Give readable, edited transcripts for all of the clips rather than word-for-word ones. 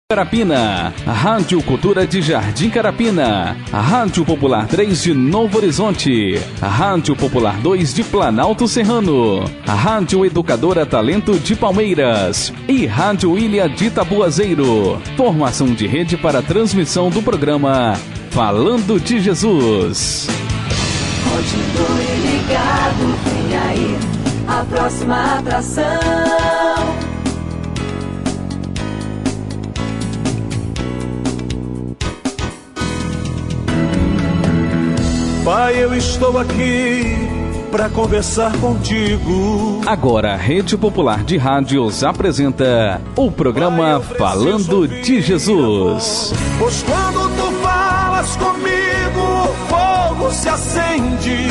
Carapina, a Rádio Cultura de Jardim Carapina, a Rádio Popular 3 de Novo Horizonte, a Rádio Popular 2 de Planalto Serrano, a Rádio Educadora Talento de Palmeiras e Rádio Ilha de Tabuazeiro. Formação de rede para transmissão do programa Falando de Jesus. Continue ligado, vem aí a próxima atração. Pai, eu estou aqui para conversar contigo. Agora a Rede Popular de Rádios apresenta o programa Pai, Falando de Jesus. Pois quando tu falas comigo, o fogo se acende.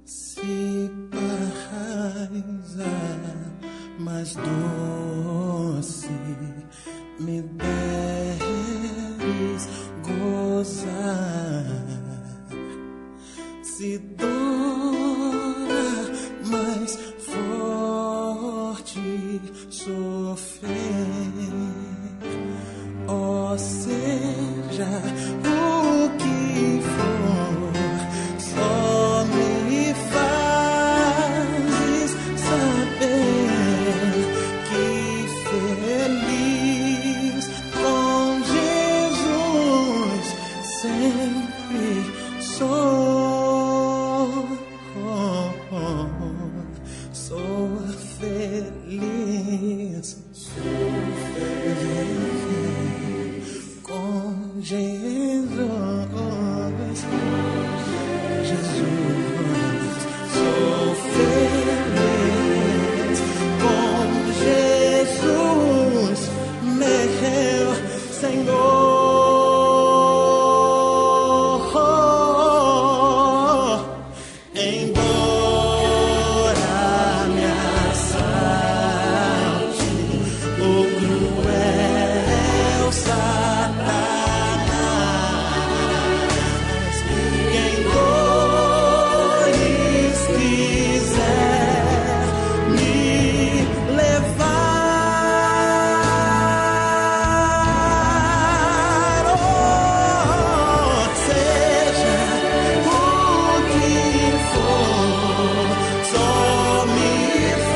Se paz mais doce me deres gozar, se dora mais forte sofrer, ó seja o que for, só me fazes saber que feliz com Jesus sempre sou, sou feliz com Jesus. Sou feliz com Jesus, meu Senhor. Embora me assalte o cruel Satanás, quem dores quiser me levar, oh, seja o que for, só me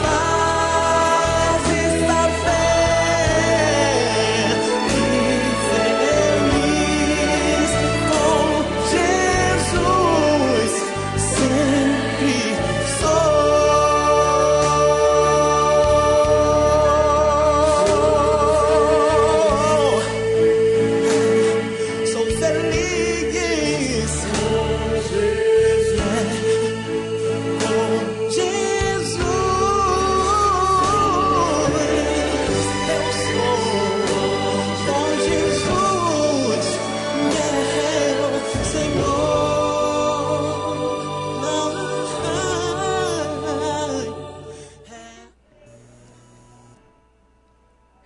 faz saber que feliz com Jesus sempre sou feliz com Jesus, eu sou com Jesus, meu Senhor.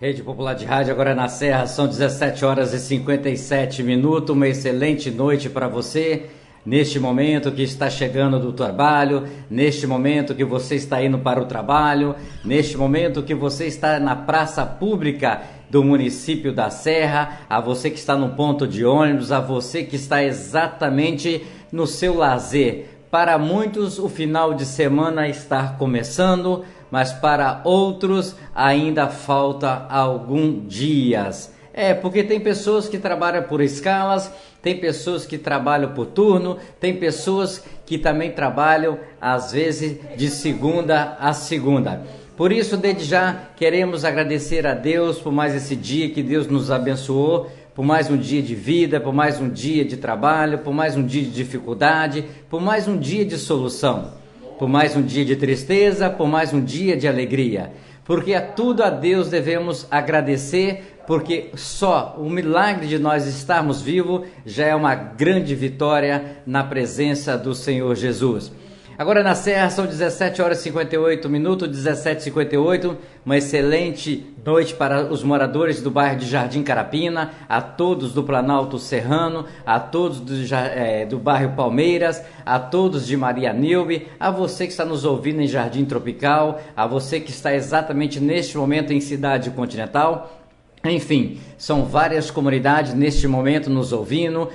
Rede Popular de Rádio, agora na Serra, são 17 horas e 57 minutos, uma excelente noite para você, neste momento que está chegando do trabalho, neste momento que você está indo para o trabalho, neste momento que você está na praça pública do município da Serra, a você que está no ponto de ônibus, a você que está exatamente no seu lazer. Para muitos, o final de semana está começando, mas para outros ainda falta alguns dias. Porque tem pessoas que trabalham por escalas, tem pessoas que trabalham por turno, tem pessoas que também trabalham, às vezes, de segunda a segunda. Por isso, desde já, queremos agradecer a Deus por mais esse dia que Deus nos abençoou, por mais um dia de vida, por mais um dia de trabalho, por mais um dia de dificuldade, por mais um dia de solução, por mais um dia de tristeza, por mais um dia de alegria. Porque a tudo a Deus devemos agradecer porque só o milagre de nós estarmos vivos já é uma grande vitória na presença do Senhor Jesus. Agora na Serra são 17 horas e 58 minutos, 17h58, uma excelente noite para os moradores do bairro de Jardim Carapina, a todos do Planalto Serrano, a todos do bairro Palmeiras, a todos de Maria Nilbe, a você que está nos ouvindo em Jardim Tropical, a você que está exatamente neste momento em Cidade Continental. Enfim, são várias comunidades neste momento nos ouvindo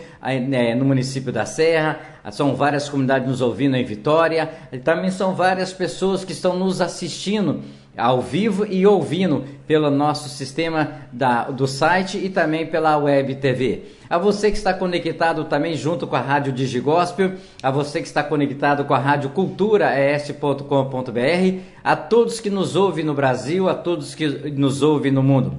no município da Serra, são várias comunidades nos ouvindo em Vitória, e também são várias pessoas que estão nos assistindo ao vivo e ouvindo pelo nosso sistema do site e também pela web TV. A você que está conectado também junto com a Rádio Digigospel, a você que está conectado com a Rádio culturaes.com.br, a todos que nos ouvem no Brasil, a todos que nos ouvem no mundo.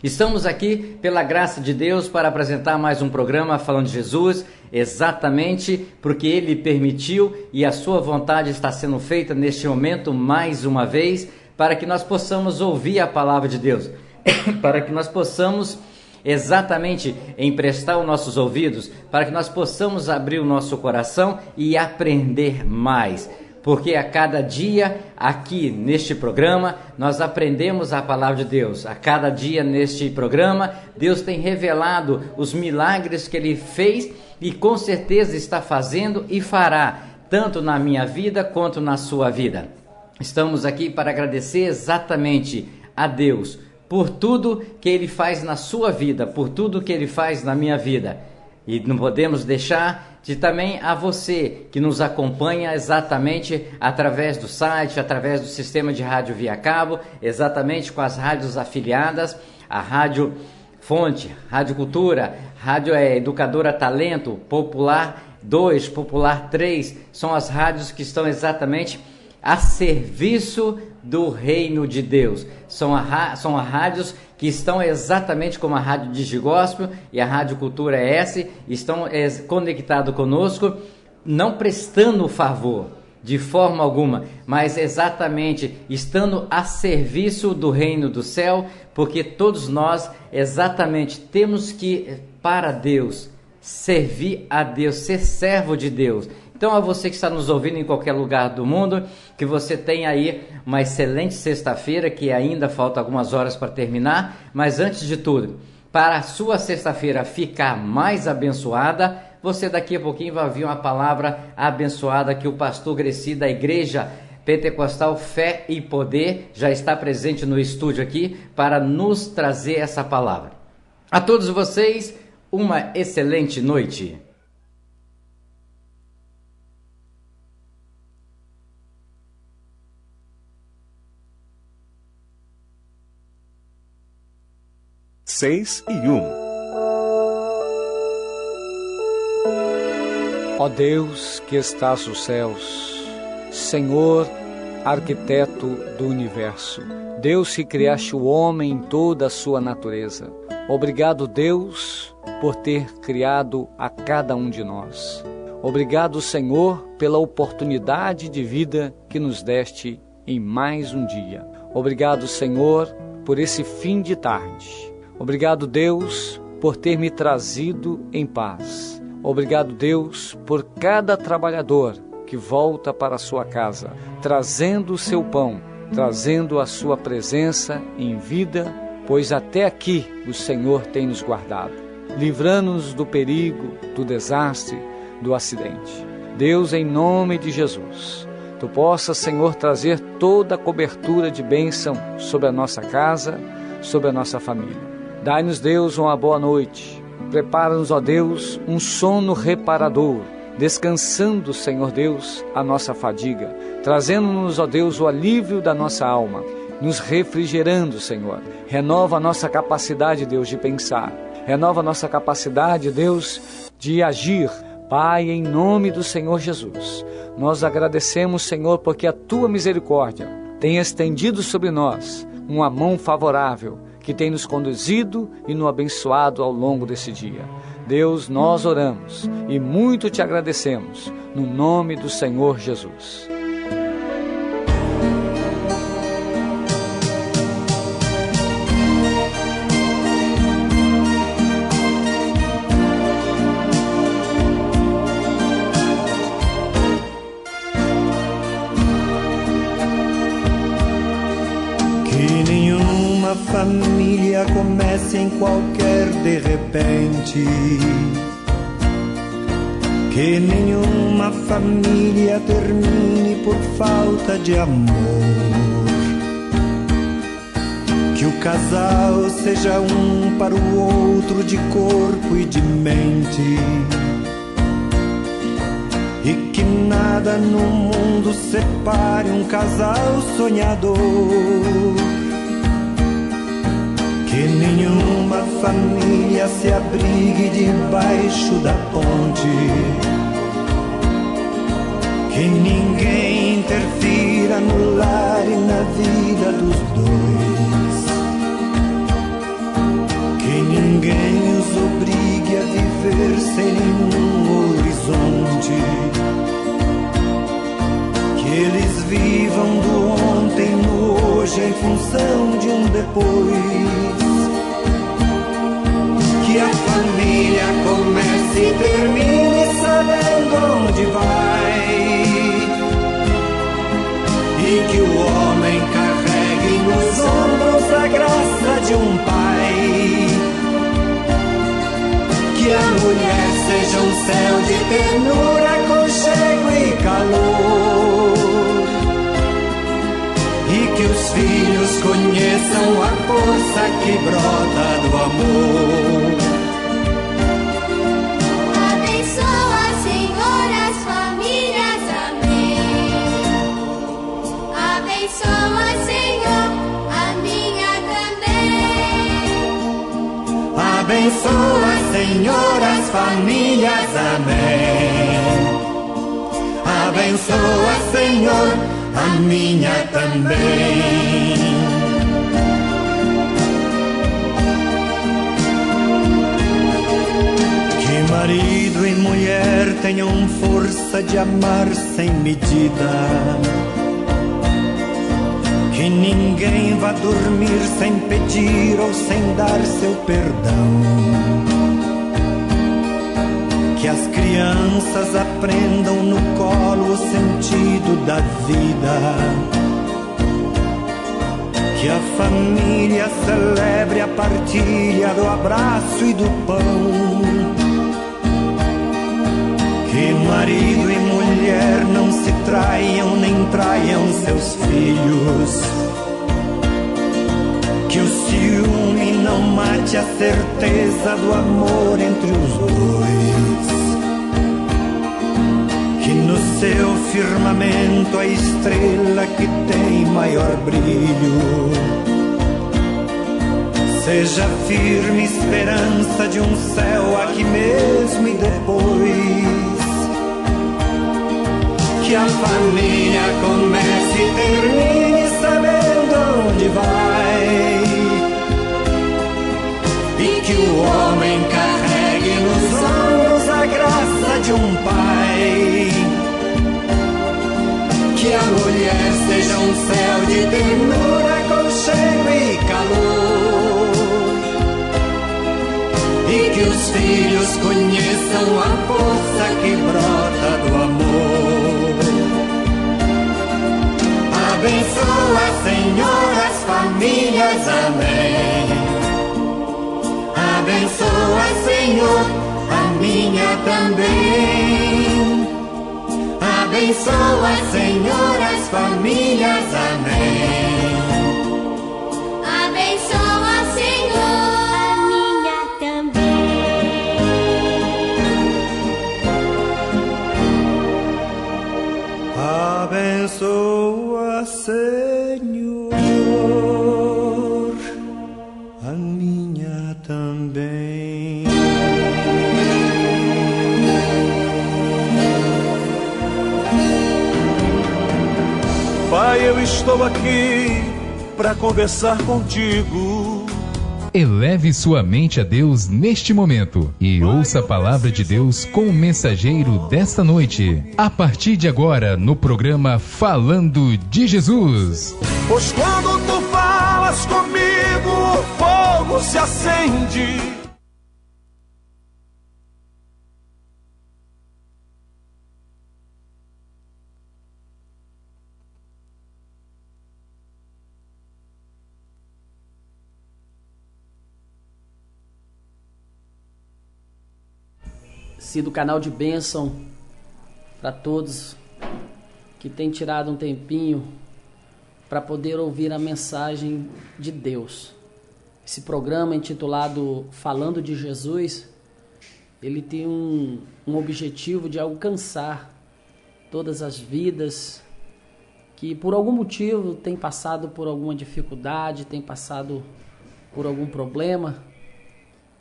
Estamos aqui, pela graça de Deus, para apresentar mais um programa falando de Jesus, exatamente porque Ele permitiu e a sua vontade está sendo feita neste momento mais uma vez, para que nós possamos ouvir a palavra de Deus, para que nós possamos exatamente emprestar os nossos ouvidos, para que nós possamos abrir o nosso coração e aprender mais. Porque a cada dia aqui neste programa nós aprendemos a palavra de Deus. A cada dia neste programa Deus tem revelado os milagres que Ele fez e com certeza está fazendo e fará, tanto na minha vida quanto na sua vida. Estamos aqui para agradecer exatamente a Deus por tudo que Ele faz na sua vida, por tudo que Ele faz na minha vida. E não podemos deixar de também a você que nos acompanha exatamente através do site, através do sistema de rádio via cabo, exatamente com as rádios afiliadas, a Rádio Fonte, Rádio Cultura, Rádio Educadora Talento, Popular 2, Popular 3, são as rádios que estão exatamente a serviço do reino de Deus. São rádios que estão exatamente como a Rádio Digigospel e a Rádio Cultura S, estão conectados conosco, não prestando favor de forma alguma, mas exatamente estando a serviço do reino do céu, porque todos nós exatamente temos que, para Deus, servir a Deus, ser servo de Deus. Então, a você que está nos ouvindo em qualquer lugar do mundo, que você tenha aí uma excelente sexta-feira, que ainda falta algumas horas para terminar, mas antes de tudo, para a sua sexta-feira ficar mais abençoada, você daqui a pouquinho vai ouvir uma palavra abençoada que o pastor Greci da Igreja Pentecostal Fé e Poder já está presente no estúdio aqui para nos trazer essa palavra. A todos vocês, uma excelente noite. Seis e 1. Ó Deus que estás nos céus, Senhor, arquiteto do universo, Deus que criaste o homem em toda a sua natureza, obrigado, Deus, por ter criado a cada um de nós. Obrigado, Senhor, pela oportunidade de vida que nos deste em mais um dia. Obrigado, Senhor, por esse fim de tarde. Obrigado, Deus, por ter me trazido em paz. Obrigado, Deus, por cada trabalhador que volta para a sua casa, trazendo o seu pão, trazendo a sua presença em vida, pois até aqui o Senhor tem nos guardado, livrando-nos do perigo, do desastre, do acidente. Deus, em nome de Jesus, Tu possas, Senhor, trazer toda a cobertura de bênção sobre a nossa casa, sobre a nossa família. Dai-nos, Deus, uma boa noite. Prepara-nos, ó Deus, um sono reparador, descansando, Senhor Deus, a nossa fadiga, trazendo-nos, ó Deus, o alívio da nossa alma, nos refrigerando, Senhor. Renova a nossa capacidade, Deus, de pensar. Renova a nossa capacidade, Deus, de agir. Pai, em nome do Senhor Jesus, nós agradecemos, Senhor, porque a Tua misericórdia tem estendido sobre nós uma mão favorável, que tem nos conduzido e nos abençoado ao longo desse dia. Deus, nós oramos e muito Te agradecemos, no nome do Senhor Jesus. nenhuma família comece em qualquer de repente. Que nenhuma família termine por falta de amor. Que o casal seja um para o outro de corpo e de mente. E que nada no mundo separe um casal sonhador. Que nenhuma família se abrigue debaixo da ponte. Que ninguém interfira no lar e na vida dos dois. Que ninguém os obrigue a viver sem nenhum horizonte. Que eles vivam do ontem no hoje em função de um depois. Que a família comece e termine sabendo onde vai. E que o homem carregue nos ombros a graça de um pai. Que a mulher seja um céu de ternura, aconchego e calor. E que os filhos conheçam a força que brota do amor. Abençoa, Senhor, as famílias, amém. Abençoa, Senhor, a minha também. Abençoa, Senhor, as famílias, amém. Abençoa, Senhor, a minha também. Que marido e mulher tenham força de amar sem medida. Que ninguém vá dormir sem pedir ou sem dar seu perdão. Que as crianças aprendam no colo o sentido da vida. Que a família celebre a partilha do abraço e do pão. Que marido e mulher não se traiam nem traiam seus filhos. Que o ciúme não mate a certeza do amor entre os dois. Que no seu firmamento a estrela que tem maior brilho seja firme esperança de um céu aqui mesmo e depois. Que a família comece e termine sabendo onde vai. E que o homem carregue nos ombros a graça de um pai. Que a mulher seja um céu de ternura, aconchego e calor. E que os filhos conheçam a força que brota do amor. Abençoa, Senhor, as famílias, amém. Abençoa, Senhor, a minha também. Abençoa, Senhor, as famílias, amém. Abençoa, Senhor, a minha também. Abençoa, Senhor, a minha também. Pai, eu estou aqui para conversar contigo. Eleve sua mente a Deus neste momento e ouça a palavra de Deus com o mensageiro desta noite. A partir de agora, no programa Falando de Jesus. Pois quando tu falas comigo, o fogo se acende. sido canal de bênção para todos que têm tirado um tempinho para poder ouvir a mensagem de Deus. Esse programa intitulado Falando de Jesus, ele tem um objetivo de alcançar todas as vidas que por algum motivo têm passado por alguma dificuldade, têm passado por algum problema,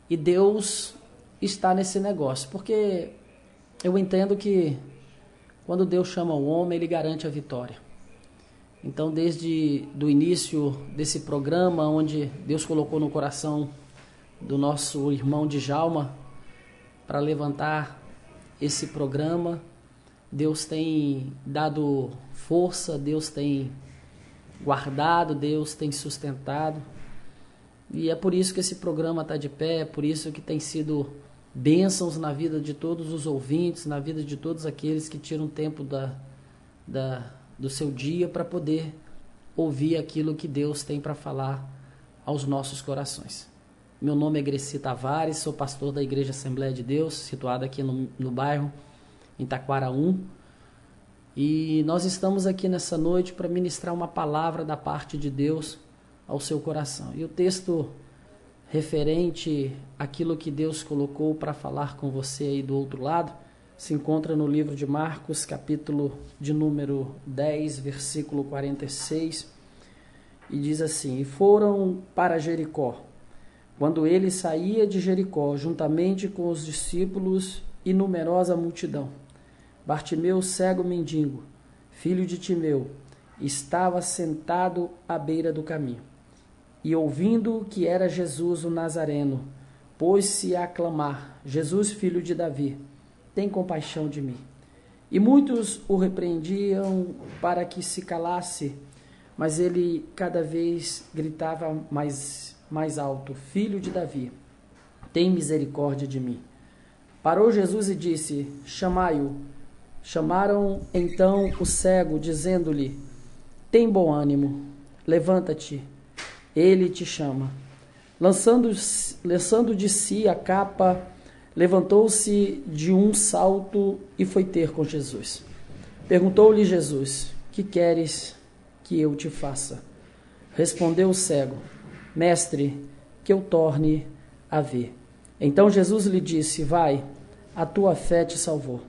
e Deus está nesse negócio, porque eu entendo que quando Deus chama o homem, ele garante a vitória. Então, desde o início desse programa, onde Deus colocou no coração do nosso irmão Djalma para levantar esse programa, Deus tem dado força, Deus tem guardado, Deus tem sustentado. E é por isso que esse programa está de pé, é por isso que tem sido bênçãos na vida de todos os ouvintes, na vida de todos aqueles que tiram tempo do seu dia para poder ouvir aquilo que Deus tem para falar aos nossos corações. Meu nome é Greci Tavares, sou pastor da Igreja Assembleia de Deus, situada aqui no bairro, em Taquara 1. E nós estamos aqui nessa noite para ministrar uma palavra da parte de Deus ao seu coração. E o texto referente àquilo que Deus colocou para falar com você aí do outro lado se encontra no livro de Marcos, capítulo de número 10, versículo 46, e diz assim: E foram para Jericó. Quando ele saía de Jericó, juntamente com os discípulos e numerosa multidão, Bartimeu, cego mendigo, filho de Timeu, estava sentado à beira do caminho. E ouvindo que era Jesus o Nazareno, pôs-se a clamar: Jesus, filho de Davi, tem compaixão de mim. E muitos o repreendiam para que se calasse, mas ele cada vez gritava mais alto: Filho de Davi, tem misericórdia de mim. Parou Jesus e disse: Chamai-o. Chamaram então o cego, dizendo-lhe: Tem bom ânimo, levanta-te, ele te chama. Lançando de si a capa, levantou-se de um salto e foi ter com Jesus. Perguntou-lhe Jesus: Que queres que eu te faça? Respondeu o cego: Mestre, que eu torne a ver. Então Jesus lhe disse: Vai, a tua fé te salvou.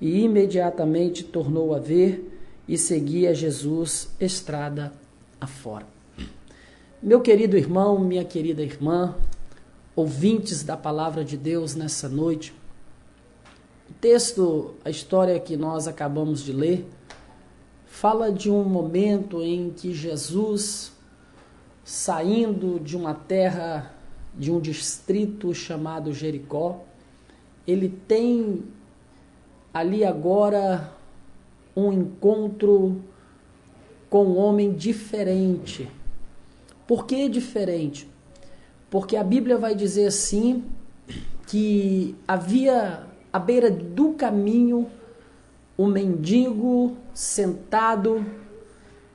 E imediatamente tornou a ver e seguia Jesus estrada afora. Meu querido irmão, minha querida irmã, ouvintes da palavra de Deus nessa noite, o texto, a história que nós acabamos de ler, fala de um momento em que Jesus, saindo de uma terra, de um distrito chamado Jericó, ele tem ali agora um encontro com um homem diferente. Por que diferente? Porque a Bíblia vai dizer assim, que havia à beira do caminho um mendigo sentado,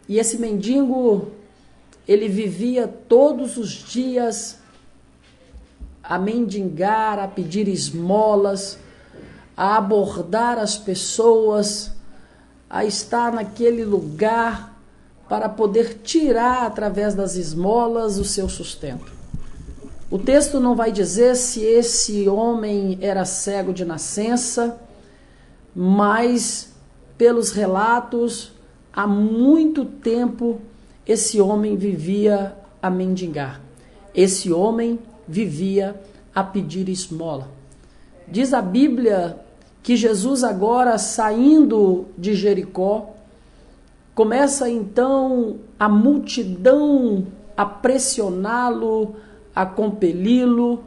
e esse mendigo, ele vivia todos os dias a mendigar, a pedir esmolas, a abordar as pessoas, a estar naquele lugar para poder tirar através das esmolas o seu sustento. O texto não vai dizer se esse homem era cego de nascença, mas pelos relatos, há muito tempo esse homem vivia a mendigar. Esse homem vivia a pedir esmola. Diz a Bíblia que Jesus agora, saindo de Jericó, começa então a multidão a pressioná-lo, a compeli-lo,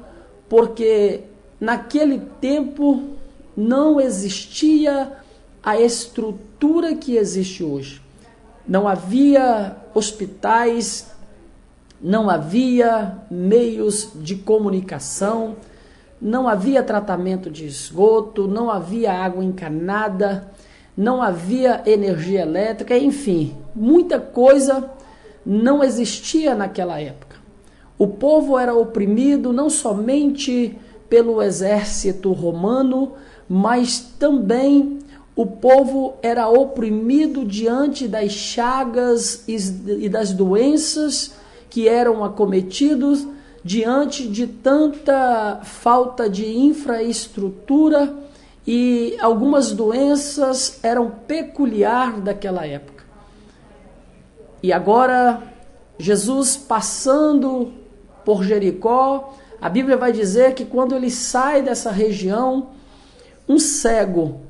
porque naquele tempo não existia a estrutura que existe hoje. Não havia hospitais, não havia meios de comunicação, não havia tratamento de esgoto, não havia água encanada, não havia energia elétrica, enfim, muita coisa não existia naquela época. O povo era oprimido não somente pelo exército romano, mas também o povo era oprimido diante das chagas e das doenças que eram acometidos, diante de tanta falta de infraestrutura, e algumas doenças eram peculiares daquela época. E agora, Jesus passando por Jericó, a Bíblia vai dizer que quando ele sai dessa região, um cego,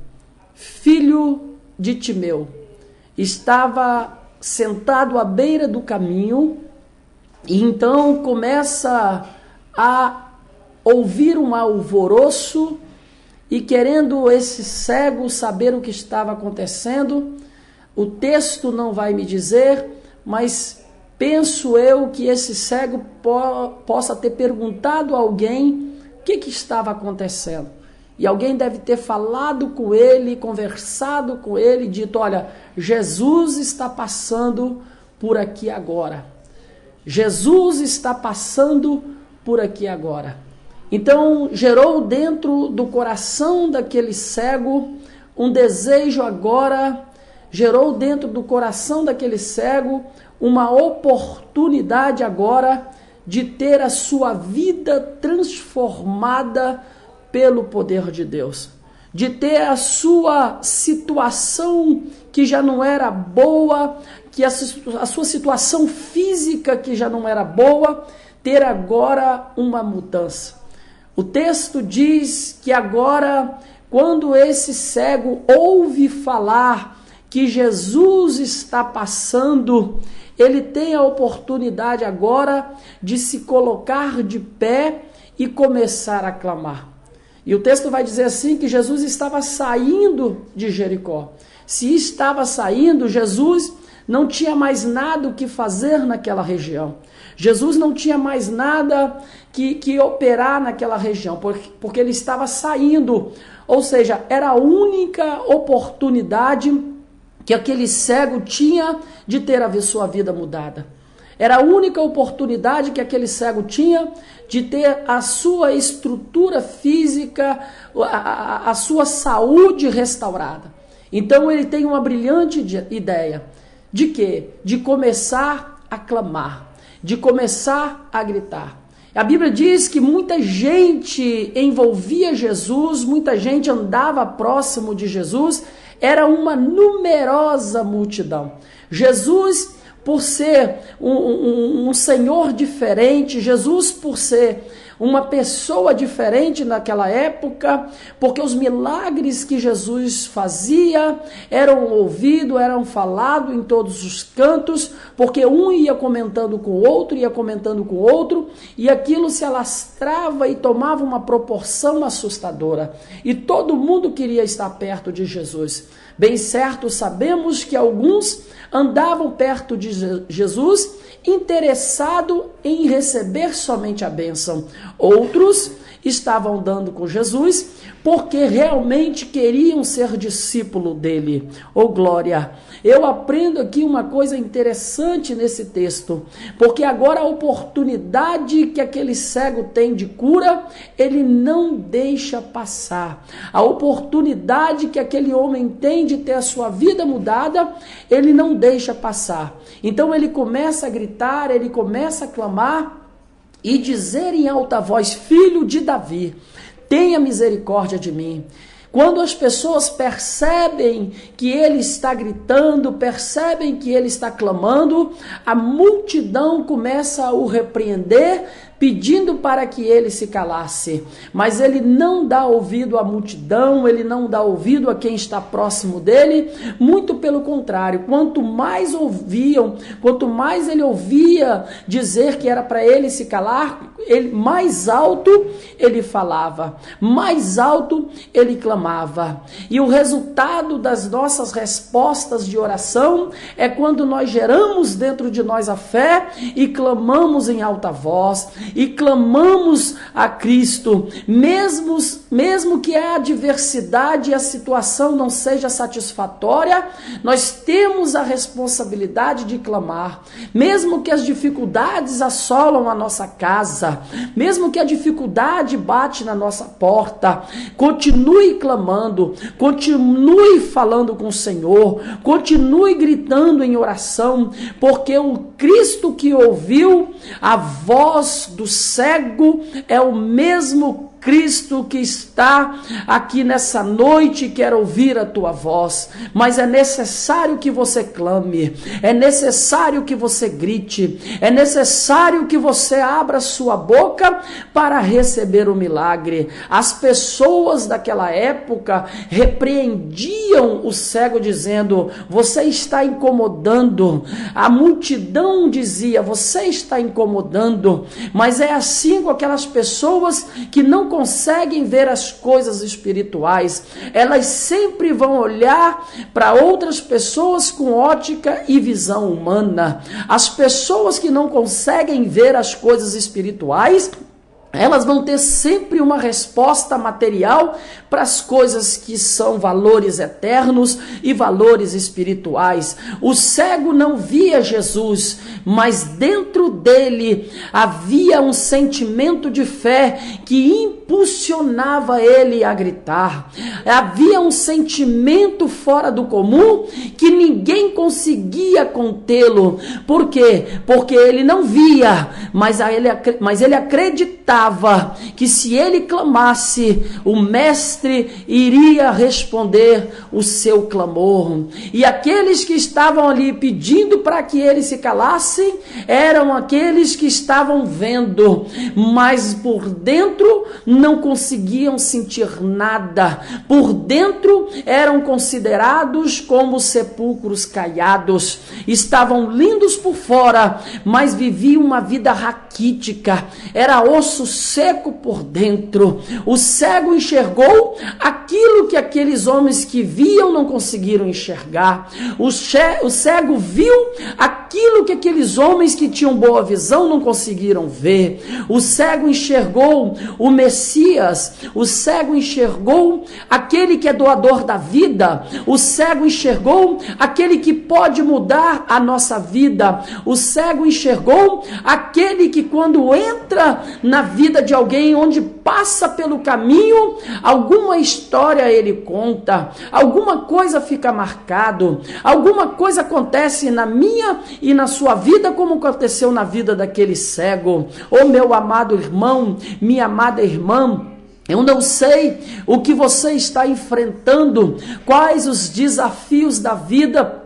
filho de Timeu, estava sentado à beira do caminho, e então começa a ouvir um alvoroço, e querendo esse cego saber o que estava acontecendo, o texto não vai me dizer, mas penso eu que esse cego possa ter perguntado a alguém o que estava acontecendo. E alguém deve ter falado com ele, conversado com ele, dito: olha, Jesus está passando por aqui agora. Jesus está passando por aqui agora. Então gerou dentro do coração daquele cego um desejo agora, gerou dentro do coração daquele cego uma oportunidade agora de ter a sua vida transformada pelo poder de Deus, de ter a sua situação que já não era boa, que a sua situação física que já não era boa, ter agora uma mudança. O texto diz que agora, quando esse cego ouve falar que Jesus está passando, ele tem a oportunidade agora de se colocar de pé e começar a clamar. E o texto vai dizer assim que Jesus estava saindo de Jericó. Se estava saindo, Jesus não tinha mais nada o que fazer naquela região. Jesus não tinha mais nada que operar naquela região, porque ele estava saindo. Ou seja, era a única oportunidade que aquele cego tinha de ter a sua vida mudada. Era a única oportunidade que aquele cego tinha de ter a sua estrutura física, a sua saúde restaurada. Então ele tem uma brilhante ideia. De quê? De começar a clamar, de começar a gritar. A Bíblia diz que muita gente envolvia Jesus, muita gente andava próximo de Jesus, era uma numerosa multidão. Jesus, por ser um Senhor diferente, Jesus, por ser uma pessoa diferente naquela época, porque os milagres que Jesus fazia eram ouvidos, eram falados em todos os cantos, porque um ia comentando com o outro, e aquilo se alastrava e tomava uma proporção assustadora, e todo mundo queria estar perto de Jesus. Bem certo, sabemos que alguns andavam perto de Jesus interessado em receber somente a bênção. Outros estavam andando com Jesus porque realmente queriam ser discípulo dele. Oh glória! Eu aprendo aqui uma coisa interessante nesse texto, porque agora a oportunidade que aquele cego tem de cura, ele não deixa passar. A oportunidade que aquele homem tem de ter a sua vida mudada, ele não deixa passar. Então ele começa a gritar, ele começa a clamar e dizer em alta voz: Filho de Davi, tenha misericórdia de mim. Quando as pessoas percebem que ele está gritando, percebem que ele está clamando, a multidão começa a o repreender, pedindo para que ele se calasse. Mas ele não dá ouvido à multidão, ele não dá ouvido a quem está próximo dele, muito pelo contrário, quanto mais ele ouvia dizer que era para ele se calar, mais alto ele falava, mais alto ele clamava. E o resultado das nossas respostas de oração é quando nós geramos dentro de nós a fé e clamamos em alta voz, e clamamos a Cristo, mesmo mesmo que a adversidade e a situação não seja satisfatória, nós temos a responsabilidade de clamar. Mesmo que as dificuldades assolam a nossa casa, mesmo que a dificuldade bate na nossa porta, continue clamando, continue falando com o Senhor, continue gritando em oração, porque o Cristo que ouviu a voz do cego é o mesmo Cristo que está aqui nessa noite e quer ouvir a tua voz, mas é necessário que você clame, é necessário que você grite, é necessário que você abra sua boca para receber o milagre. As pessoas daquela época repreendiam o cego dizendo: você está incomodando. A multidão dizia: você está incomodando. Mas é assim com aquelas pessoas que não conseguem ver as coisas espirituais. Elas sempre vão olhar para outras pessoas com ótica e visão humana. As pessoas que não conseguem ver as coisas espirituais, elas vão ter sempre uma resposta material para as coisas que são valores eternos e valores espirituais. O cego não via Jesus, mas dentro dele havia um sentimento de fé que impulsionava ele a gritar. Havia um sentimento fora do comum que ninguém conseguia contê-lo. Por quê? Porque ele não via, mas ele acreditava que se ele clamasse, o mestre iria responder o seu clamor. E aqueles que estavam ali pedindo para que ele se calasse eram aqueles que estavam vendo, mas por dentro não conseguiam sentir nada. Por dentro eram considerados como sepulcros caiados. Estavam lindos por fora, mas viviam uma vida raquítica. Era osso seco por dentro. O cego enxergou aquilo que aqueles homens que viam não conseguiram enxergar. O cego viu aquilo que aqueles homens que tinham boa visão não conseguiram ver. O cego enxergou o Messias. O cego enxergou aquele que é doador da vida. O cego enxergou aquele que pode mudar a nossa vida. O cego enxergou aquele que, quando entra na vida de alguém, onde passa pelo caminho, alguma história ele conta, alguma coisa fica marcado, alguma coisa acontece na minha e na sua vida, como aconteceu na vida daquele cego. Ô meu amado irmão, minha amada irmã, eu não sei o que você está enfrentando, quais os desafios da vida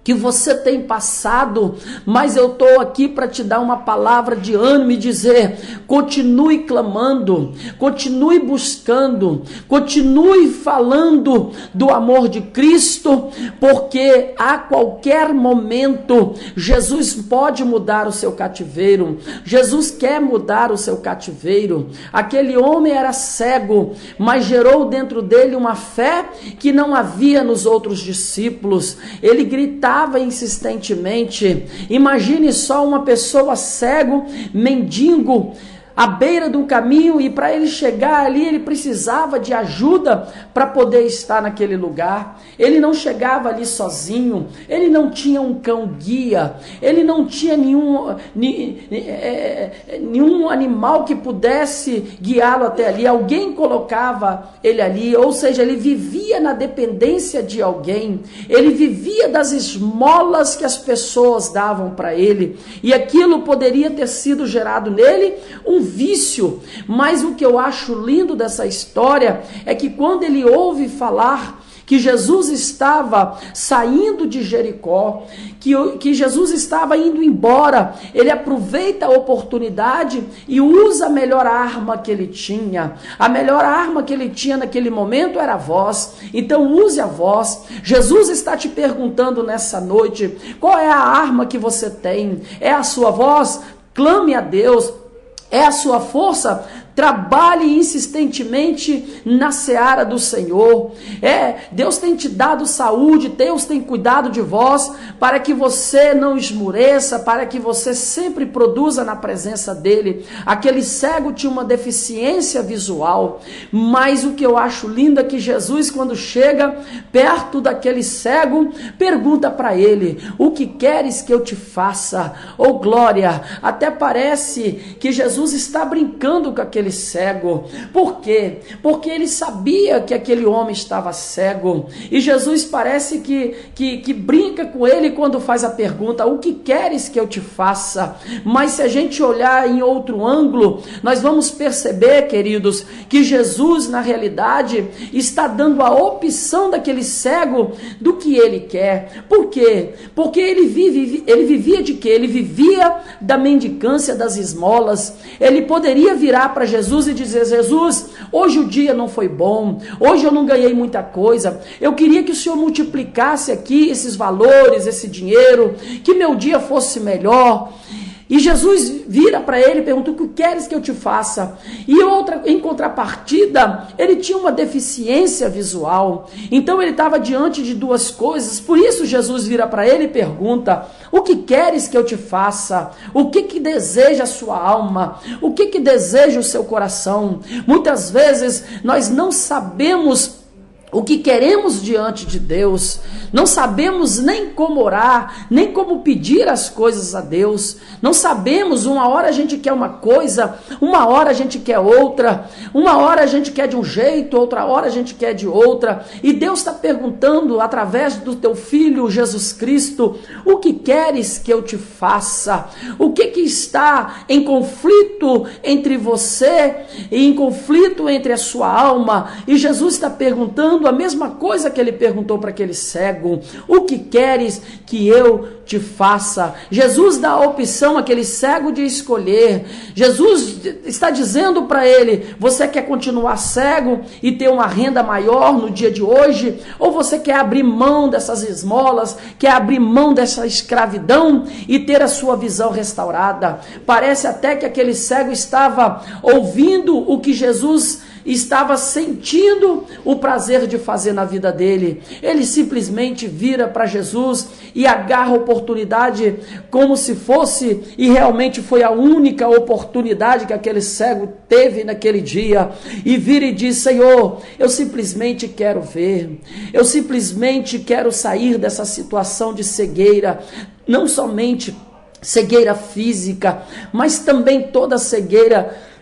que você tem passado, mas eu estou aqui para te dar uma palavra de ânimo e dizer: continue clamando, continue buscando, continue falando do amor de Cristo, porque a qualquer momento Jesus pode mudar o seu cativeiro. Jesus quer mudar o seu cativeiro. Aquele homem era cego, mas gerou dentro dele uma fé que não havia nos outros discípulos. Ele gritava insistentemente. Imagine só uma pessoa cego, mendigo, à beira do caminho, e para ele chegar ali, ele precisava de ajuda para poder estar naquele lugar. Ele não chegava ali sozinho, ele não tinha um cão guia, ele não tinha nenhum animal que pudesse guiá-lo até ali. Alguém colocava ele ali, ou seja, ele vivia na dependência de alguém, ele vivia das esmolas que as pessoas davam para ele, e aquilo poderia ter sido gerado nele um vício. Mas o que eu acho lindo dessa história é que quando ele ouve falar que Jesus estava saindo de Jericó, que Jesus estava indo embora, ele aproveita a oportunidade e usa a melhor arma que ele tinha. A melhor arma que ele tinha naquele momento era a voz. Então use a voz. Jesus está te perguntando nessa noite: qual é a arma que você tem? É a sua voz? Clame a Deus. É a sua força? trabalhe insistentemente na seara do Senhor. Deus tem te dado saúde, Deus tem cuidado de vós, para que você não esmoreça, para que você sempre produza na presença dele. Aquele cego tinha uma deficiência visual, mas o que eu acho lindo é que Jesus, quando chega perto daquele cego, pergunta para ele: o que queres que eu te faça? Oh glória! Até parece que Jesus está brincando com aquele cego. Por quê? Porque ele sabia que aquele homem estava cego, e Jesus parece que brinca com ele quando faz a pergunta: o que queres que eu te faça? Mas se a gente olhar em outro ângulo, nós vamos perceber, queridos, que Jesus na realidade está dando a opção daquele cego do que ele quer. Por quê? Porque ele vivia de quê? Ele vivia da mendicância, das esmolas. Ele poderia virar para Jesus e dizer: Jesus, hoje o dia não foi bom, hoje eu não ganhei muita coisa, eu queria que o Senhor multiplicasse aqui esses valores, esse dinheiro, que meu dia fosse melhor. E Jesus vira para ele e pergunta: o que queres que eu te faça? E em contrapartida, ele tinha uma deficiência visual. Então ele estava diante de duas coisas. Por isso Jesus vira para ele e pergunta: o que queres que eu te faça? O que deseja a sua alma? O que deseja o seu coração? Muitas vezes nós não sabemos o que queremos diante de Deus, não sabemos nem como orar, nem como pedir as coisas a Deus, não sabemos, uma hora a gente quer uma coisa, uma hora a gente quer outra, uma hora a gente quer de um jeito, outra hora a gente quer de outra, e Deus está perguntando através do teu Filho Jesus Cristo: o que queres que eu te faça? O que está em conflito entre você e em conflito entre a sua alma? E Jesus está perguntando a mesma coisa que ele perguntou para aquele cego: o que queres que eu te faça? Jesus dá a opção àquele cego de escolher. Jesus está dizendo para ele: você quer continuar cego e ter uma renda maior no dia de hoje? Ou você quer abrir mão dessas esmolas, quer abrir mão dessa escravidão e ter a sua visão restaurada? Parece até que aquele cego estava ouvindo o que Jesus estava sentindo o prazer de fazer na vida dele. Ele simplesmente vira para Jesus e agarra a oportunidade como se fosse, e realmente foi a única oportunidade que aquele cego teve naquele dia, e vira e diz: Senhor, eu simplesmente quero ver, eu simplesmente quero sair dessa situação de cegueira, não somente cegueira física, mas também toda cegueira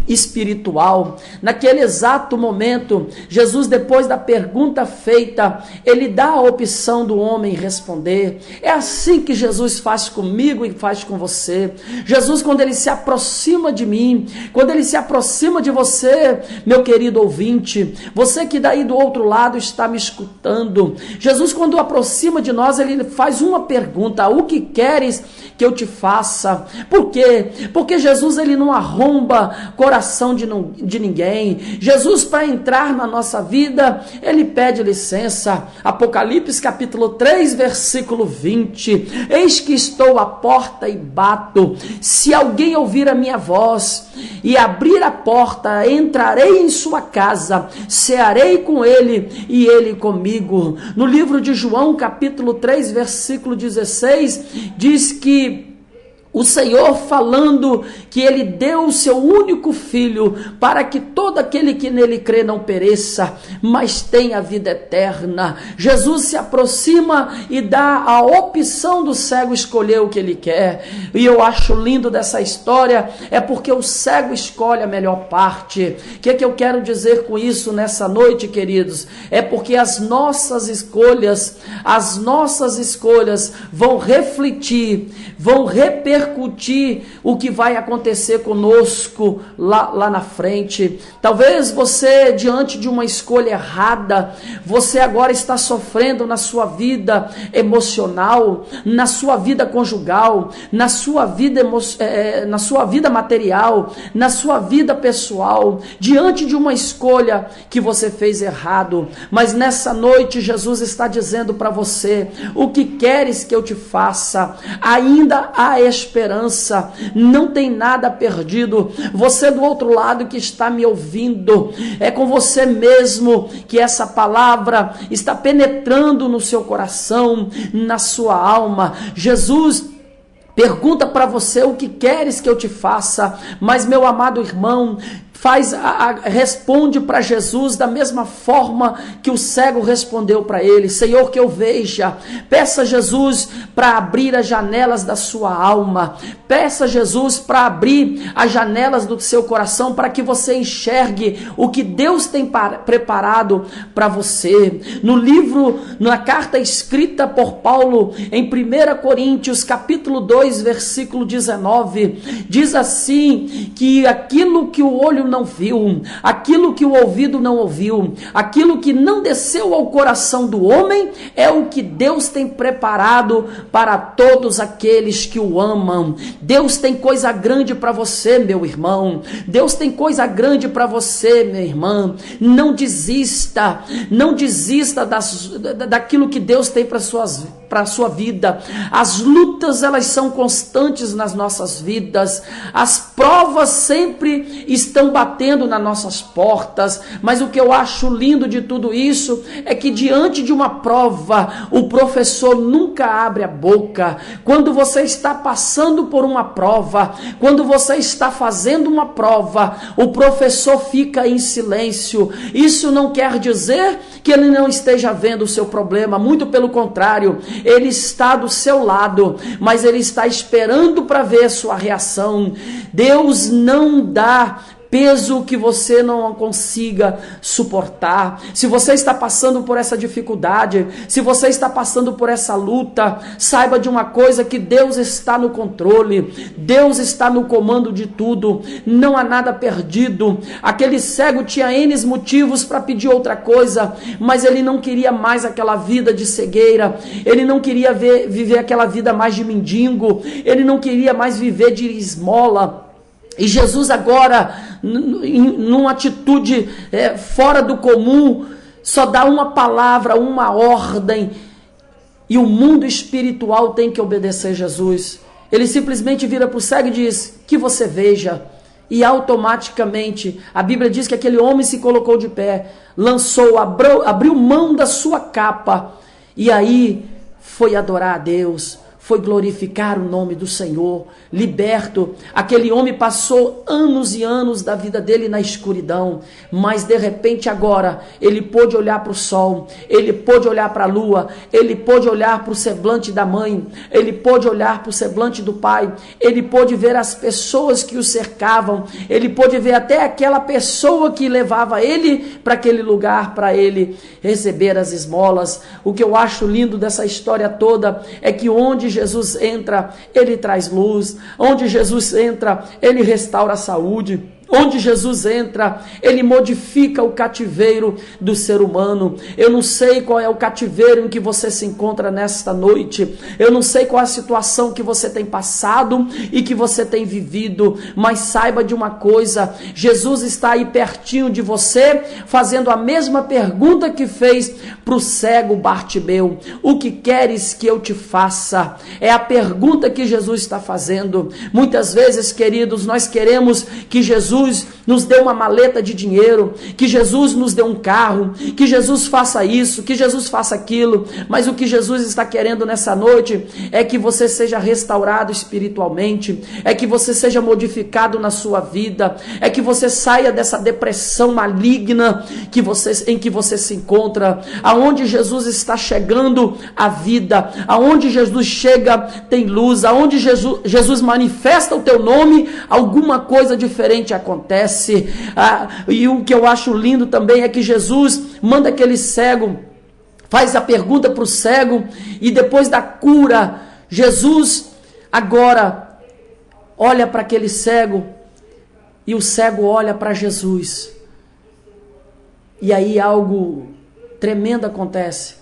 espiritual. Naquele exato momento, Jesus, depois da pergunta feita, ele dá a opção do homem responder. É assim que Jesus faz comigo e faz com você. Jesus, quando ele se aproxima de mim, quando ele se aproxima de você, meu querido ouvinte, você que daí do outro lado está me escutando, Jesus, quando aproxima de nós, ele faz uma pergunta: o que queres que eu te faça? Por quê? Porque Jesus, ele não arromba coração de ninguém. Jesus, para entrar na nossa vida, ele pede licença. Apocalipse capítulo 3, versículo 20: eis que estou à porta e bato. Se alguém ouvir a minha voz e abrir a porta, entrarei em sua casa, cearei com ele e ele comigo. No livro de João capítulo 3, versículo 16, diz que o Senhor falando que ele deu o seu único filho para que todo aquele que nele crê não pereça, mas tenha vida eterna. Jesus se aproxima e dá a opção do cego escolher o que ele quer. E eu acho lindo dessa história, é porque o cego escolhe a melhor parte. O que eu quero dizer com isso nessa noite, queridos? É porque as nossas escolhas vão refletir, vão repercutir o que vai acontecer conosco lá na frente. Talvez você, diante de uma escolha errada, você agora está sofrendo na sua vida emocional, na sua vida conjugal, na sua vida material, na sua vida pessoal, diante de uma escolha que você fez errado. Mas nessa noite Jesus está dizendo para você: o que queres que eu te faça? Ainda há esperança. esperança, não tem nada perdido. Você do outro lado que está me ouvindo, é com você mesmo que essa palavra está penetrando no seu coração, na sua alma. Jesus pergunta para você: o que queres que eu te faça? Mas, meu amado irmão, responde para Jesus da mesma forma que o cego respondeu para ele: Senhor, que eu veja. Peça a Jesus para abrir as janelas da sua alma. Peça a Jesus para abrir as janelas do seu coração, para que você enxergue o que Deus tem preparado para você. Na carta escrita por Paulo em 1 Coríntios, capítulo 2, versículo 19, diz assim, que aquilo que o olho não viu, aquilo que o ouvido não ouviu, aquilo que não desceu ao coração do homem, é o que Deus tem preparado para todos aqueles que o amam. Deus tem coisa grande para você, meu irmão. Deus tem coisa grande para você, minha irmã. Não desista, não desista daquilo que Deus tem para a sua vida. As lutas, elas são constantes nas nossas vidas. As provas sempre estão batendo nas nossas portas. Mas o que eu acho lindo de tudo isso é que diante de uma prova, o professor nunca abre a boca. Quando você está passando por uma prova, quando você está fazendo uma prova, o professor fica em silêncio. Isso não quer dizer que ele não esteja vendo o seu problema, muito pelo contrário, ele está do seu lado, mas ele está esperando para ver a sua reação. Deus não dá peso que você não consiga suportar. Se você está passando por essa dificuldade, se você está passando por essa luta, saiba de uma coisa, que Deus está no controle, Deus está no comando de tudo, não há nada perdido. Aquele cego tinha N motivos para pedir outra coisa, mas ele não queria mais aquela vida de cegueira, ele não queria viver aquela vida mais de mendigo, ele não queria mais viver de esmola. E Jesus agora, numa atitude fora do comum, só dá uma palavra, uma ordem, e o mundo espiritual tem que obedecer Jesus. Ele simplesmente vira para o cego e diz: que você veja. E automaticamente, a Bíblia diz que aquele homem se colocou de pé, abriu mão da sua capa, e aí foi adorar a Deus, foi glorificar o nome do Senhor, liberto. Aquele homem passou anos e anos da vida dele na escuridão, mas de repente agora ele pôde olhar para o sol, ele pôde olhar para a lua, ele pôde olhar para o semblante da mãe, ele pôde olhar para o semblante do pai, ele pôde ver as pessoas que o cercavam, ele pôde ver até aquela pessoa que levava ele para aquele lugar, para ele receber as esmolas. O que eu acho lindo dessa história toda é que onde Jesus entra, ele traz luz. Onde Jesus entra, ele restaura a saúde. Onde Jesus entra, ele modifica o cativeiro do ser humano. Eu não sei qual é o cativeiro em que você se encontra nesta noite. Eu não sei qual é a situação que você tem passado e que você tem vivido. Mas saiba de uma coisa: Jesus está aí pertinho de você, fazendo a mesma pergunta que fez para o cego Bartimeu: o que queres que eu te faça? É a pergunta que Jesus está fazendo. Muitas vezes, queridos, nós queremos que Jesus nos dê uma maleta de dinheiro, que Jesus nos dê um carro, que Jesus faça isso, que Jesus faça aquilo, mas o que Jesus está querendo nessa noite é que você seja restaurado espiritualmente, é que você seja modificado na sua vida, é que você saia dessa depressão maligna em que você se encontra. Aonde Jesus está chegando, a vida, aonde Jesus chega tem luz, aonde Jesus manifesta o teu nome, alguma coisa diferente acontece. E o que eu acho lindo também é que Jesus manda aquele cego, faz a pergunta para o cego, e depois da cura, Jesus agora olha para aquele cego, e o cego olha para Jesus, e aí algo tremendo acontece,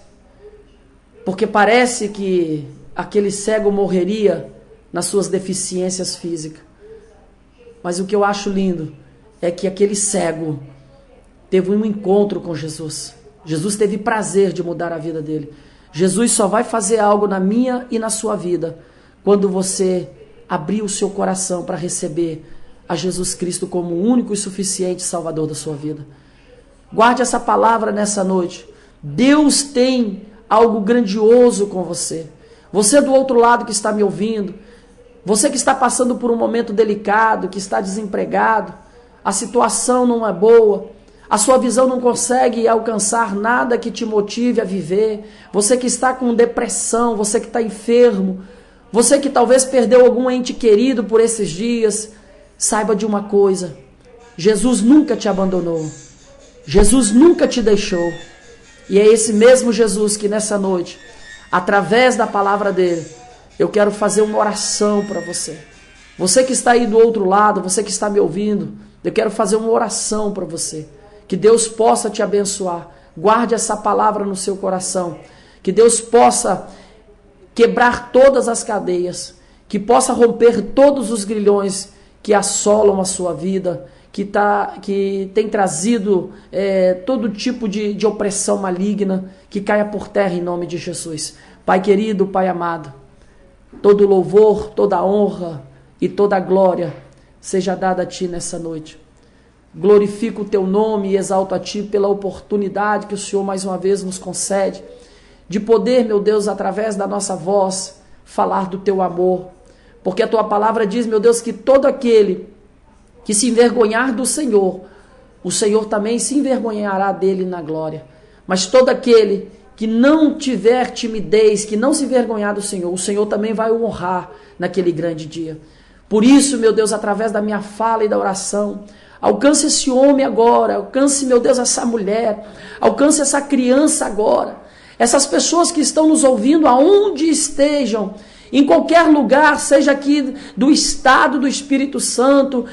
porque parece que aquele cego morreria nas suas deficiências físicas. Mas o que eu acho lindo é que aquele cego teve um encontro com Jesus. Jesus teve prazer de mudar a vida dele. Jesus só vai fazer algo na minha e na sua vida quando você abrir o seu coração para receber a Jesus Cristo como o único e suficiente Salvador da sua vida. Guarde essa palavra nessa noite. Deus tem algo grandioso com você. Você do outro lado que está me ouvindo, você que está passando por um momento delicado, que está desempregado, a situação não é boa, a sua visão não consegue alcançar nada que te motive a viver, você que está com depressão, você que está enfermo, você que talvez perdeu algum ente querido por esses dias, saiba de uma coisa: Jesus nunca te abandonou, Jesus nunca te deixou, e é esse mesmo Jesus que nessa noite, através da palavra dele, eu quero fazer uma oração para você. Você que está aí do outro lado, você que está me ouvindo, eu quero fazer uma oração para você. Que Deus possa te abençoar. Guarde essa palavra no seu coração. Que Deus possa quebrar todas as cadeias. Que possa romper todos os grilhões que assolam a sua vida. Que tem trazido todo tipo de opressão maligna. Que caia por terra em nome de Jesus. Pai querido, Pai amado, todo louvor, toda honra e toda glória seja dada a Ti nessa noite. Glorifico o Teu nome e exalto a Ti pela oportunidade que o Senhor mais uma vez nos concede de poder, meu Deus, através da nossa voz, falar do Teu amor. Porque a Tua palavra diz, meu Deus, que todo aquele que se envergonhar do Senhor, o Senhor também se envergonhará dele na glória. Mas todo aquele que não tiver timidez, que não se envergonhar do Senhor, o Senhor também vai o honrar naquele grande dia. Por isso, meu Deus, através da minha fala e da oração, alcance esse homem agora, alcance, meu Deus, essa mulher, alcance essa criança agora, essas pessoas que estão nos ouvindo, aonde estejam, em qualquer lugar, seja aqui do estado do Espírito Santo,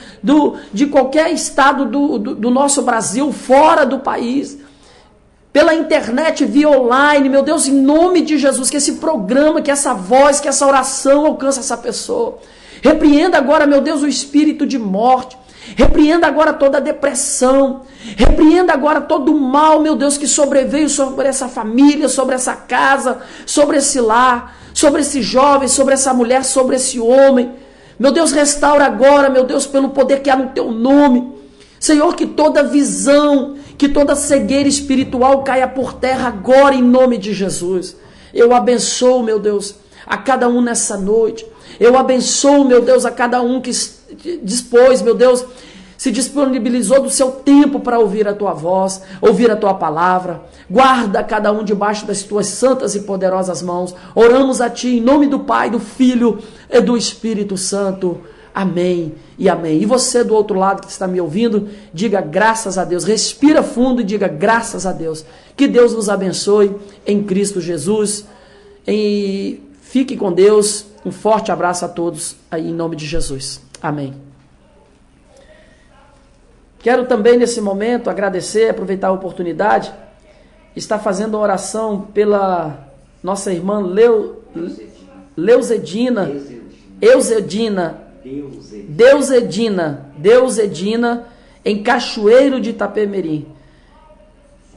de qualquer estado do nosso Brasil, fora do país, pela internet, via online, meu Deus, em nome de Jesus, que esse programa, que essa voz, que essa oração alcance essa pessoa. Repreenda agora, meu Deus, o espírito de morte. Repreenda agora toda a depressão. Repreenda agora todo o mal, meu Deus, que sobreveio sobre essa família, sobre essa casa, sobre esse lar, sobre esse jovem, sobre essa mulher, sobre esse homem. Meu Deus, restaura agora, meu Deus, pelo poder que há no Teu nome. Senhor, que toda visão, que toda cegueira espiritual caia por terra agora em nome de Jesus. Eu abençoo, meu Deus, a cada um nessa noite. Eu abençoo, meu Deus, a cada um que dispôs, meu Deus, se disponibilizou do seu tempo para ouvir a Tua voz, ouvir a Tua palavra. Guarda cada um debaixo das Tuas santas e poderosas mãos. Oramos a Ti em nome do Pai, do Filho e do Espírito Santo. Amém e amém. E você do outro lado que está me ouvindo, diga graças a Deus. Respira fundo e diga graças a Deus. Que Deus nos abençoe em Cristo Jesus. E fique com Deus. Um forte abraço a todos aí em nome de Jesus. Amém. Quero também nesse momento agradecer, aproveitar a oportunidade, estar fazendo uma oração pela nossa irmã Deusedina, em Cachoeiro de Itapemirim.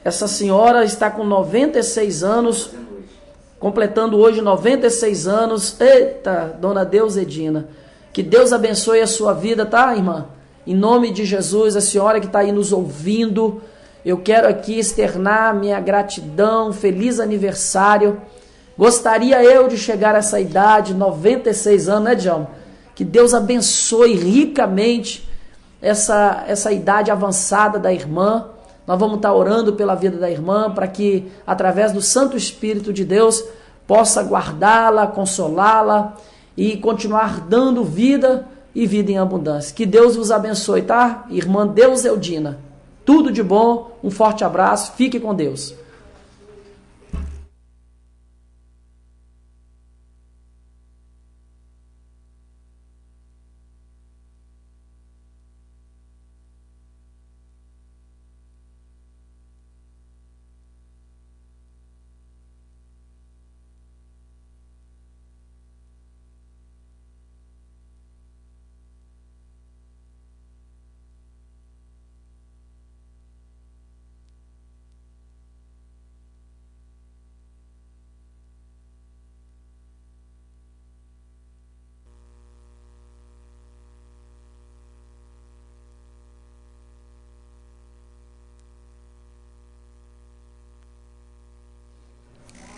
Essa senhora está com 96 anos, completando hoje 96 anos. Eita, dona Deusedina, que Deus abençoe a sua vida, tá, irmã? Em nome de Jesus, a senhora que está aí nos ouvindo, eu quero aqui externar minha gratidão, feliz aniversário. Gostaria eu de chegar a essa idade, 96 anos, né, Djalma? Que Deus abençoe ricamente essa idade avançada da irmã. Nós vamos estar orando pela vida da irmã, para que, através do Santo Espírito de Deus, possa guardá-la, consolá-la e continuar dando vida e vida em abundância. Que Deus vos abençoe, tá? Irmã Deuseldina. Tudo de bom, um forte abraço, fique com Deus.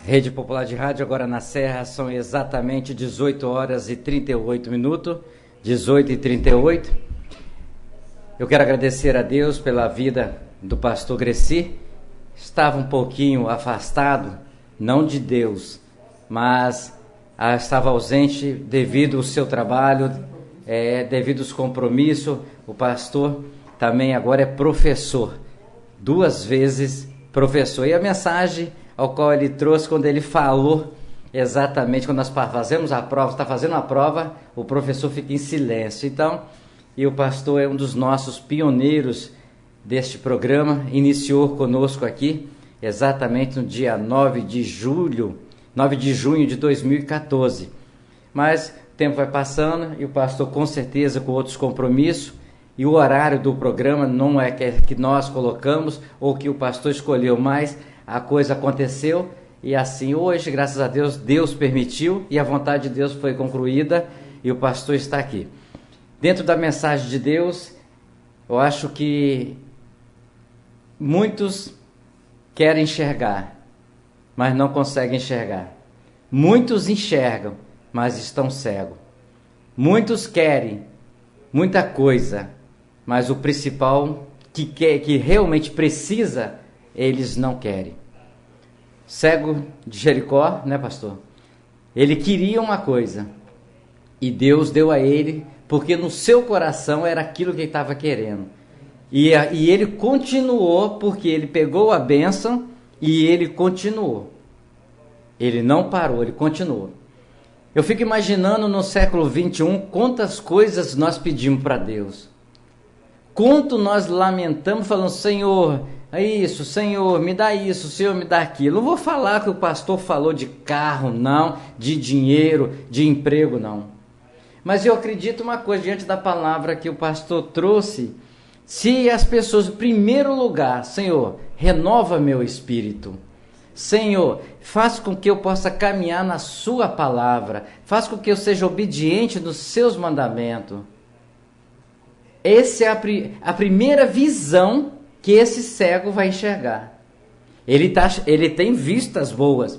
Rede Popular de Rádio, agora na Serra, são exatamente 18 horas e 38 minutos, 18 e 38. Eu quero agradecer a Deus pela vida do pastor Greci. Estava um pouquinho afastado, não de Deus, mas estava ausente devido ao seu trabalho, devido aos compromissos. O pastor também agora é professor, 2 vezes professor. E a mensagem ao qual ele trouxe quando ele falou exatamente, quando nós fazemos a prova, está fazendo a prova, o professor fica em silêncio. Então, e o pastor é um dos nossos pioneiros deste programa, iniciou conosco aqui exatamente no dia 9 de junho de 2014. Mas o tempo vai passando e o pastor com certeza com outros compromissos, e o horário do programa não é que nós colocamos ou que o pastor escolheu, mas a coisa aconteceu e assim hoje, graças a Deus, Deus permitiu e a vontade de Deus foi concluída e o pastor está aqui. Dentro da mensagem de Deus, eu acho que muitos querem enxergar, mas não conseguem enxergar. Muitos enxergam, mas estão cegos. Muitos querem muita coisa, mas o principal que realmente precisa, eles não querem. Cego de Jericó, né, pastor? Ele queria uma coisa e Deus deu a ele, porque no seu coração era aquilo que ele estava querendo. E ele continuou, porque ele pegou a bênção e ele continuou. Ele não parou, ele continuou. Eu fico imaginando no século 21 quantas coisas nós pedimos para Deus. Quanto nós lamentamos falando, Senhor, é isso, Senhor, me dá isso, Senhor, me dá aquilo. Não vou falar que o pastor falou de carro, não, de dinheiro, de emprego, não. Mas eu acredito uma coisa, diante da palavra que o pastor trouxe, se as pessoas, em primeiro lugar, Senhor, renova meu espírito. Senhor, faz com que eu possa caminhar na sua palavra, faz com que eu seja obediente nos seus mandamentos. Essa é a primeira visão que esse cego vai enxergar. Ele tem vistas boas,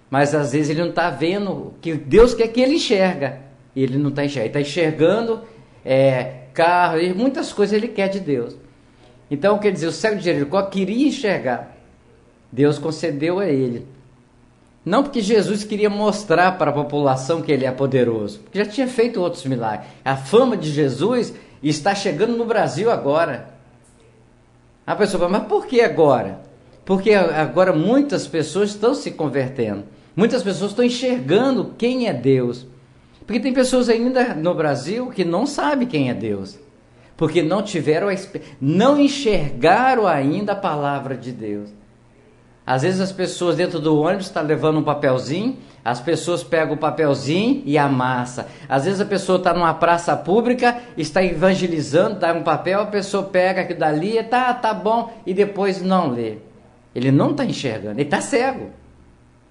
mas às vezes ele não está vendo o que Deus quer que ele enxerga. E ele não está enxergando. Ele está enxergando carro e muitas coisas ele quer de Deus. Então, quer dizer, o cego de Jericó queria enxergar. Deus concedeu a ele. Não porque Jesus queria mostrar para a população que ele é poderoso, porque já tinha feito outros milagres. A fama de Jesus está chegando no Brasil agora. A pessoa fala, mas por que agora? Porque agora muitas pessoas estão se convertendo. Muitas pessoas estão enxergando quem é Deus. Porque tem pessoas ainda no Brasil que não sabem quem é Deus. Porque não enxergaram ainda a palavra de Deus. Às vezes as pessoas dentro do ônibus estão levando um papelzinho, as pessoas pegam o papelzinho e amassa. Às vezes a pessoa está numa praça pública, está evangelizando, dá um papel, a pessoa pega aquilo dali, tá bom, e depois não lê. Ele não está enxergando, ele está cego.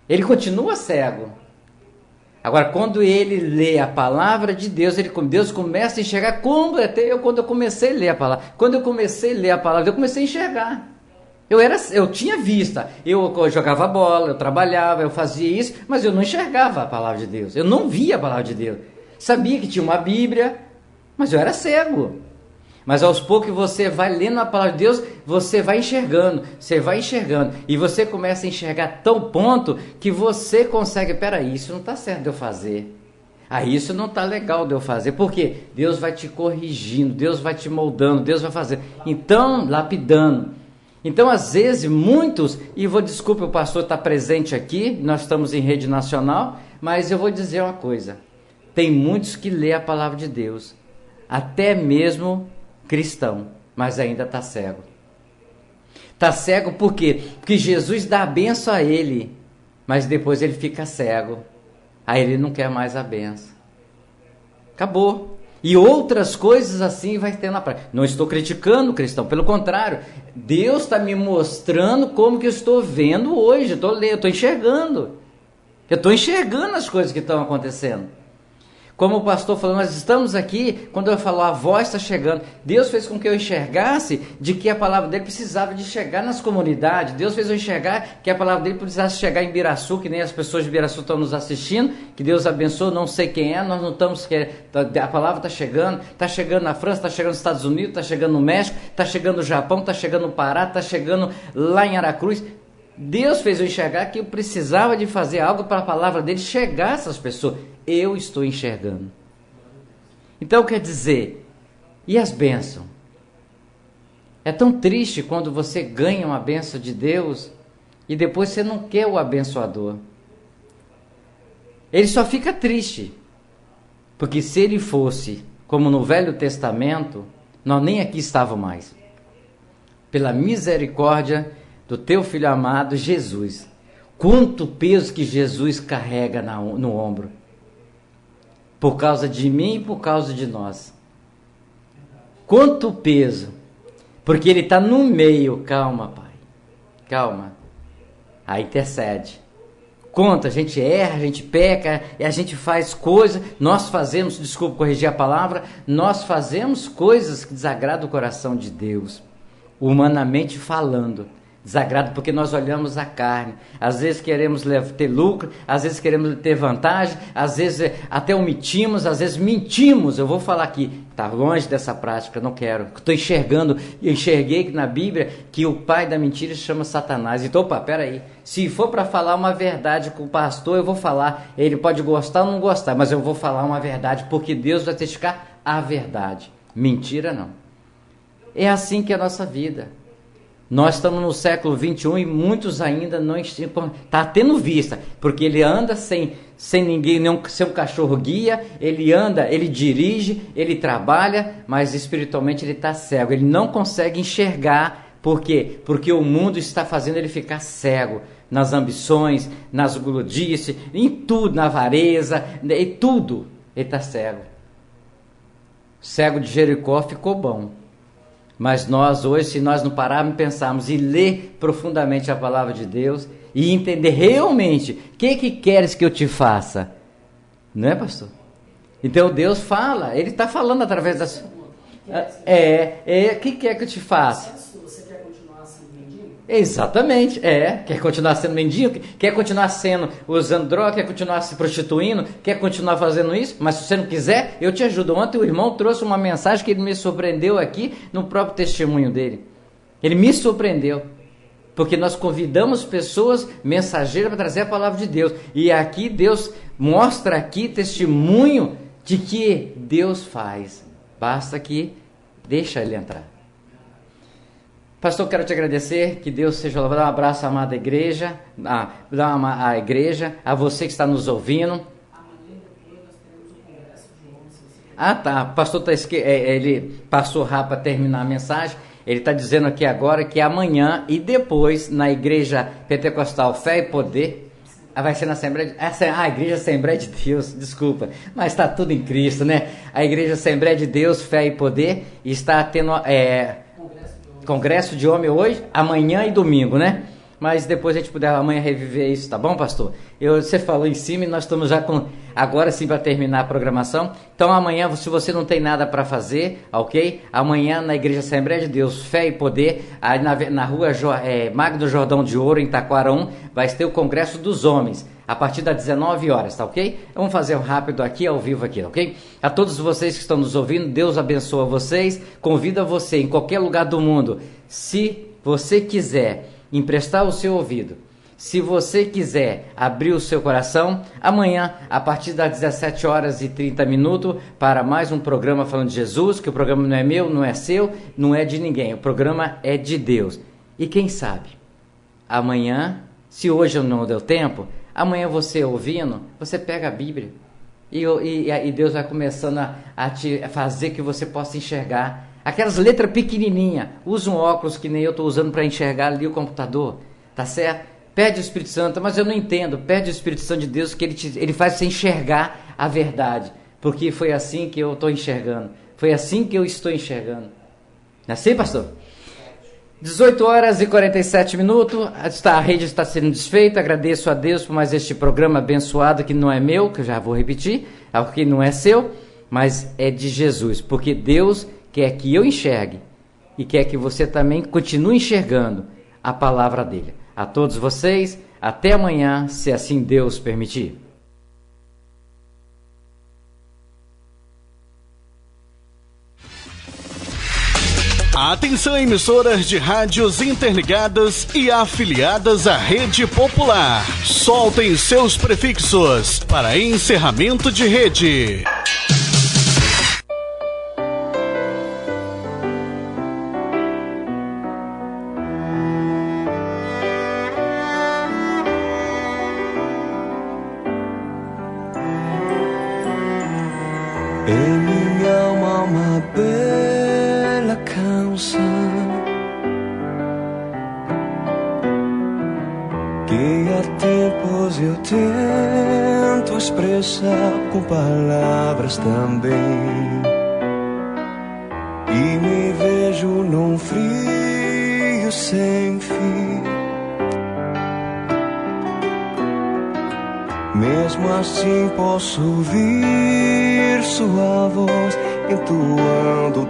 Ele continua cego. Agora, quando ele lê a palavra de Deus, Deus começa a enxergar, como até eu, quando eu comecei a ler a palavra. Quando eu comecei a ler a palavra, eu comecei a enxergar. Eu tinha vista, eu jogava bola, eu trabalhava, eu fazia isso, mas eu não enxergava a palavra de Deus, eu não via a palavra de Deus. Sabia que tinha uma Bíblia, mas eu era cego. Mas aos poucos você vai lendo a palavra de Deus, você vai enxergando, e você começa a enxergar a tão ponto que você consegue, peraí, isso não está certo de eu fazer. Isso não está legal de eu fazer. Por quê? Deus vai te corrigindo, Deus vai te moldando, Deus vai fazer. Então, lapidando. Então, às vezes, muitos, desculpe o pastor estar presente aqui, nós estamos em rede nacional, mas eu vou dizer uma coisa, tem muitos que lê a palavra de Deus, até mesmo cristão, mas ainda está cego. Está cego por quê? Porque Jesus dá a benção a ele, mas depois ele fica cego, aí ele não quer mais a benção. Acabou. E outras coisas assim vai ter na prática. Não estou criticando o cristão, pelo contrário, Deus está me mostrando como que eu estou vendo hoje, eu estou enxergando. Eu estou enxergando as coisas que estão acontecendo. Como o pastor falou, nós estamos aqui, quando eu falo, a voz está chegando. Deus fez com que eu enxergasse de que a palavra dele precisava de chegar nas comunidades. Deus fez eu enxergar que a palavra dele precisasse chegar em Biraçu, que nem as pessoas de Biraçu estão nos assistindo. Que Deus abençoe, não sei quem é, nós não estamos... A palavra está chegando na França, está chegando nos Estados Unidos, está chegando no México, está chegando no Japão, está chegando no Pará, está chegando lá em Aracruz. Deus fez eu enxergar que eu precisava de fazer algo para a palavra dele chegar a essas pessoas. Eu estou enxergando. Então quer dizer, e as bênçãos? É tão triste quando você ganha uma bênção de Deus e depois você não quer o abençoador. Ele só fica triste, porque se ele fosse como no Velho Testamento, nós nem aqui estávamos mais. Pela misericórdia do teu Filho amado, Jesus. Quanto peso que Jesus carrega no ombro. Por causa de mim e por causa de nós. Quanto peso. Porque ele está no meio. Calma, Pai. Calma. Aí intercede. Conta, a gente erra, a gente peca, e a gente faz coisas, nós fazemos, desculpa corrigir a palavra, nós fazemos coisas que desagradam o coração de Deus. Humanamente falando. Desagrado porque nós olhamos a carne, às vezes queremos ter lucro, às vezes queremos ter vantagem, às vezes até omitimos, às vezes mentimos. Eu vou falar aqui, está longe dessa prática, não quero. Estou enxergando, eu enxerguei na Bíblia que o pai da mentira se chama Satanás. Então, opa, peraí, se for para falar uma verdade com o pastor, eu vou falar, ele pode gostar ou não gostar, mas eu vou falar uma verdade, porque Deus vai testificar a verdade, mentira não. É assim que é a nossa vida. Nós estamos no século 21 e muitos ainda não estão tendo vista, porque ele anda sem ninguém, sem um cachorro guia, ele anda, ele dirige, ele trabalha, mas espiritualmente ele está cego, ele não consegue enxergar. Por quê? Porque o mundo está fazendo ele ficar cego, nas ambições, nas gludices, em tudo, na avareza, em tudo, ele está cego. Cego de Jericó ficou bom. Mas nós hoje, se nós não pararmos e pensarmos e ler profundamente a palavra de Deus e entender realmente o que queres que eu te faça, não é, pastor? Então Deus fala, Ele está falando através das... o que quer que eu te faça? Você quer continuar sendo mendigo? Exatamente, quer continuar sendo mendigo, quer continuar usando droga, quer continuar se prostituindo, quer continuar fazendo isso, mas se você não quiser, eu te ajudo. Ontem o irmão trouxe uma mensagem que ele me surpreendeu aqui no próprio testemunho dele. Ele me surpreendeu, porque nós convidamos pessoas mensageiras para trazer a palavra de Deus, e aqui Deus mostra aqui testemunho de que Deus faz, basta que deixa ele entrar. Pastor, quero te agradecer, que Deus seja louvado. Dar um abraço à amada igreja, à igreja, a você que está nos ouvindo. Tá, o pastor ele passou rápido para terminar a mensagem. Ele está dizendo aqui agora que amanhã e depois na igreja pentecostal Fé e Poder, vai ser na Assembleia a igreja Assembleia de Deus, desculpa, mas está tudo em Cristo, né? A igreja Assembleia de Deus, Fé e Poder, está tendo Congresso de Homem hoje, amanhã e domingo, né? Mas depois a gente puder amanhã reviver isso, tá bom, pastor? Você falou em cima e nós estamos já agora sim para terminar a programação. Então amanhã, se você não tem nada para fazer, ok? Amanhã na Igreja Assembleia de Deus, Fé e Poder, aí na rua Magno Jordão de Ouro, em Taquarão, vai ter o Congresso dos Homens, a partir das 19 horas, tá ok? Vamos fazer um rápido aqui, ao vivo aqui, ok? A todos vocês que estão nos ouvindo, Deus abençoa vocês, convida você em qualquer lugar do mundo, se você quiser emprestar o seu ouvido, se você quiser abrir o seu coração, amanhã, a partir das 17 horas e 30 minutos, para mais um programa falando de Jesus, que o programa não é meu, não é seu, não é de ninguém, o programa é de Deus. E quem sabe, amanhã, se hoje não deu tempo, amanhã você ouvindo, você pega a Bíblia e Deus vai começando a te fazer que você possa enxergar aquelas letras pequenininhas. Usa um óculos que nem eu estou usando para enxergar ali o computador, tá certo? Pede o Espírito Santo, mas eu não entendo. Pede o Espírito Santo de Deus que ele faz você enxergar a verdade, porque foi assim que eu estou enxergando, foi assim que eu estou enxergando. Não é assim, pastor? 18 horas e 47 minutos, a rede está sendo desfeita. Agradeço a Deus por mais este programa abençoado, que não é meu, que eu já vou repetir, que não é seu, mas é de Jesus, porque Deus quer que eu enxergue e quer que você também continue enxergando a palavra dele. A todos vocês, até amanhã, se assim Deus permitir. Atenção, emissoras de rádios interligadas e afiliadas à Rede Popular. Soltem seus prefixos para encerramento de rede. Em minha alma uma bela canção que há tempos eu tento expressar com palavras também, e me vejo num frio sem fim. Mesmo assim posso ouvir sua voz entoando